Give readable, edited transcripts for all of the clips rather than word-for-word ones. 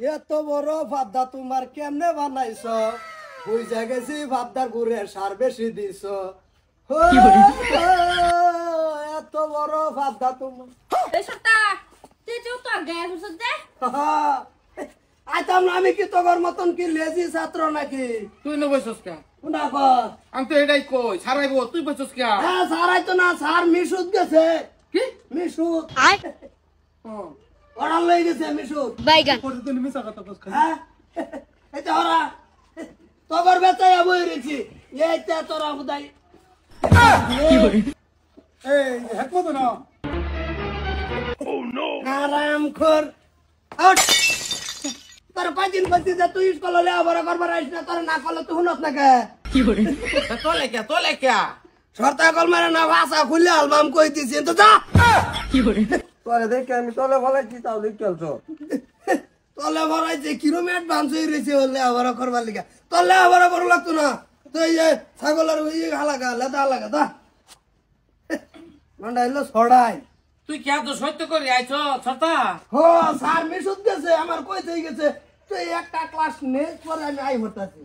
এত বড় ভাবদা তোমার কেমনে বানাইছ? বুঝা গেছি ভাবদার গুড়ে সার বেশি দিছ। এত বড় ভাবদা তোমার আইতাম না আমি কি তোর মতন কি লেজি ছাত্র নাকি? তুই না বসছস কে? না কর আমি তো এটাই কই সারাইব তুই বসছস কে? হ্যাঁ সারাই তো না, সার মিশুত গেছে। কি মিশুত? হ্যাঁ ওরা লই গেছে মিশুত। বাইগা পরে তুই মিছা কথা কস খালি। হ্যাঁ এটা ওরা তোর বেচাই বই রেছি এইটা তোরা বুদাই এই হেকমত না। আরাম কর আউট তোর পাঁচদিন বলছি যে তুই স্কুল হলে আবার করবার আইস না, তোর না করলে তুই শুনস না কে? তোলে কে সরতা কল মারে না ভাষা খুললে আলবাম কই দিছি তো যা তোরে দেখে আমি তলে বলাইছি তাও দেখ চলছো তলে বলাইছে কিরম অ্যাডভান্স হয়ে রয়েছে হলে আবার করবার লিগা তলে আবার বড় লাগতো না তো এই যে ছাগলের ওই হালাকা লেদা হালাকা দা মান্ডা এলো ছড়াই তুই কে তো সত্য করে আইছ ছতা? হো স্যার মিশুত গেছে আমার কই થઈ গেছে তুই একটা ক্লাস নে পরে আমি আই হতাছি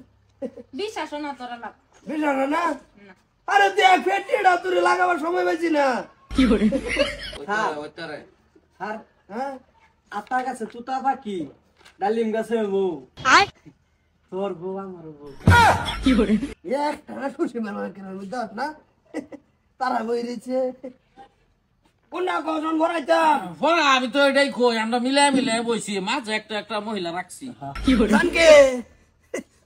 বিশ্বাস না তোরা লাগ বিশ্বাস না? আরে দেখ ফেটিটা তুই লাগাবার সময় পাইছি না। কি করে ওইটারে স্যার হ্যাঁ আতা গাছে তুতা পাখি ডালিম গাছে বউ আয় তোর বউ আমার বউ কি করে একটা খুশি মেলা কেন বুঝছ না তারা বই দিচ্ছে কোনটা কজন ভরাইতাম বড়া আমি তো এটাই কই আমরা মিলে বইছি মাঝে একটা মহিলা রাখছি। কি করে জানকে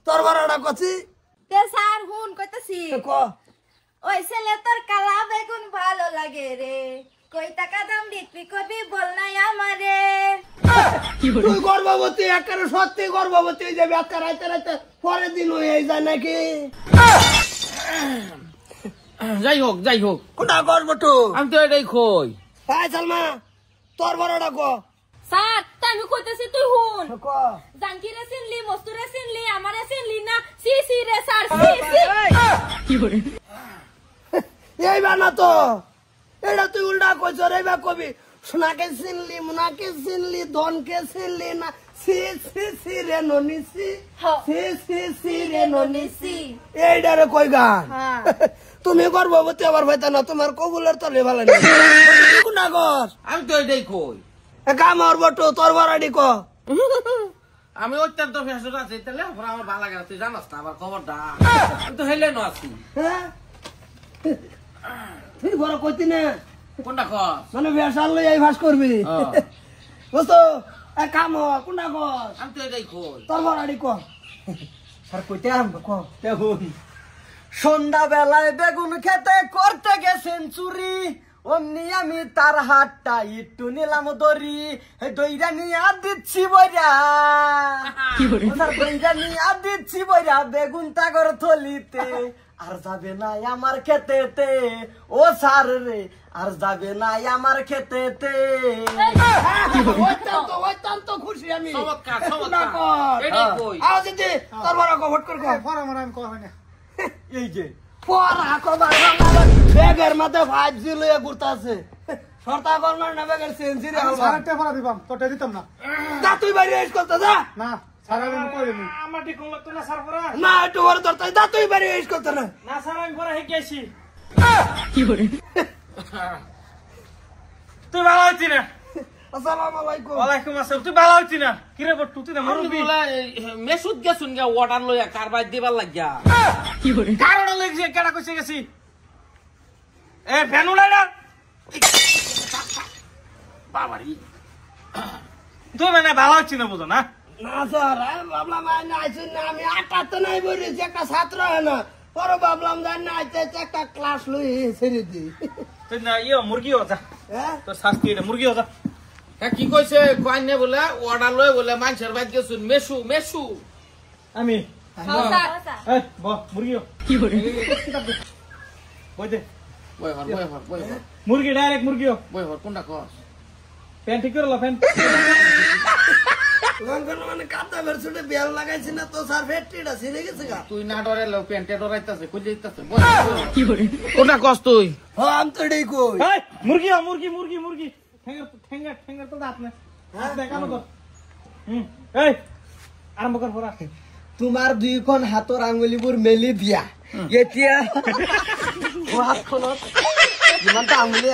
তোর বড়টা কছি তে স্যার হুন কইতাছি ক ওই ছেলে তোর কালা বেগুন ভালো লাগে রে, কই টাকা দাম বিক্রি করবি বল নাই আমারে। কি করে তুই গর্ভবতী একেবারে সত্যি গর্ভবতী হয়ে যাবি আজকে রাইতে রাইতে পরের দিন হয়ে যায় নাকি? যাই হোক কোনটা গর্ভটু আমি তো এটাই কই। হাই সালমা তোর বড়টা ক স্যার তা আমি কইতাছি তুই হুন ক জানকি রে চিনলি মস্তুরে চিনলি আমারে চিনলি না সি সি রে স্যার সি সি। কি করে এই বানা তো এটা তুই উল্টা কইছ রে বা কবি সোনাকে চিনলি মুনাকে চিনলি ধনকে চিনলি না সি সি সি রে ননিসি সি সি সি রে ননিসি এইটারে কই গান হ্যাঁ। তুমি গর্ভবতী আবার ভাইতা না তোমার কবুলের তলে ভালো নেই কোনটা কর আমি তো এটাই কই। কামর বটু তোর বড়াডি ক আমি অত্যন্ত ফ্যাশন আছি তাহলে আমার ভালো লাগে তুই জানাস না আমার খবরটা আমি তো হেলে না আছি। হ্যাঁ তুই বড় কইতি না কোনটা কর মানে বেসাল লই এই ভাস করবি বুঝতো এক কাম কোনটা কর আমি তো এটাই কই। তোর বড়াডি ক স্যার কইতে আম ক দেখুন সন্ধ্যা বেলায় বেগুন খেতে করতে গেছেন চুরি অমনি আমি তার হাতটা একটু নিলাম দড়ি দইরা নিয়ে দিচ্ছি বইরা কি করে দইরা নিয়ে দিচ্ছি বইরা বেগুন তাগর থলিতে আর যাবে না আমার খেতেতে ও সার রে আর যাবে না আমার খেতেতে অত্যন্ত খুশি আমি চমৎকার কর এটাই কই। আও দিদি তোর বড় কভট কর ফরা মারা আমি কই না এই যে পড়া কবার ব্যাগের মধ্যে ভাই ঝুলিয়ে ঘুরতাছে সরতা গরমার না ব্যাগের সেন্সিরি হালবা সারাটা ফরা দিবাম তোটা দিতাম না যা তুই বাইরে এস করতে যা না সারা আমি কই দেব আমার ঠিক লাগতো না স্যার ফরা না একটু বড় ধরতে যা তুই বাইরে এস করতে না না স্যার আমি ফরা হেকে আসি। কি করে তুই ভালো হচ্ছি না। আসসালামু আলাইকুম ওয়ালাইকুম আসসালাম। তুই ভালো হচ্ছি না কিরে বট্টু তুই না মুরব্বি মেসুদ গেছুন গা ওয়াটার লইয়া কারবাই দিবার লাগিয়া কি করে কারণ লাগছে কেডা কইছে গেছি এ ফেনুলাইডার বাবারি তুই মানে ভালো হচ্ছি না বুঝো না না স্যার আমি ভাবলাম না আইসুন না আমি আটাতে নাই বলেছি একটা ছাত্র হয় না পরে ভাবলাম জানি না আইতে একটা ক্লাস লই ছেড়ে দি তুই না মুরগি হতা হ্যাঁ তোর শাস্তি এটা মুরগি হতা হ্যাঁ কি কইছে কইনে বলে অর্ডার লই বলে মানুষের বাইক গেছুন মেসু আমি স্যার এই ব মুরগি কি করে বই দে বই হর মুরগি ডাইরেক্ট মুরগি কোনটা কস প্যান ঠিক করে লা প্যান মানে কাটা বেরছুটে বেল লাগাইছি না তো স্যার ফেটটিটা ছিঁড়ে গেছে গা তুই না ডরে লো প্যান্টে ডরাইতাছে খুলে দিতাছে কি করে কোনটা কস তুই হ্যাঁ আমি তো এটাই কই এই মুরগি ঠ্যাঙ্গার তো দাঁত না হাত দেখানো তো এই আৰম্ভ কৰ পৰা তোমাৰ দুইখন হাতৰ আঙুলিবোৰ মেলি দিয়া এতিয়া হাতখনত যিমানটা আঙুলি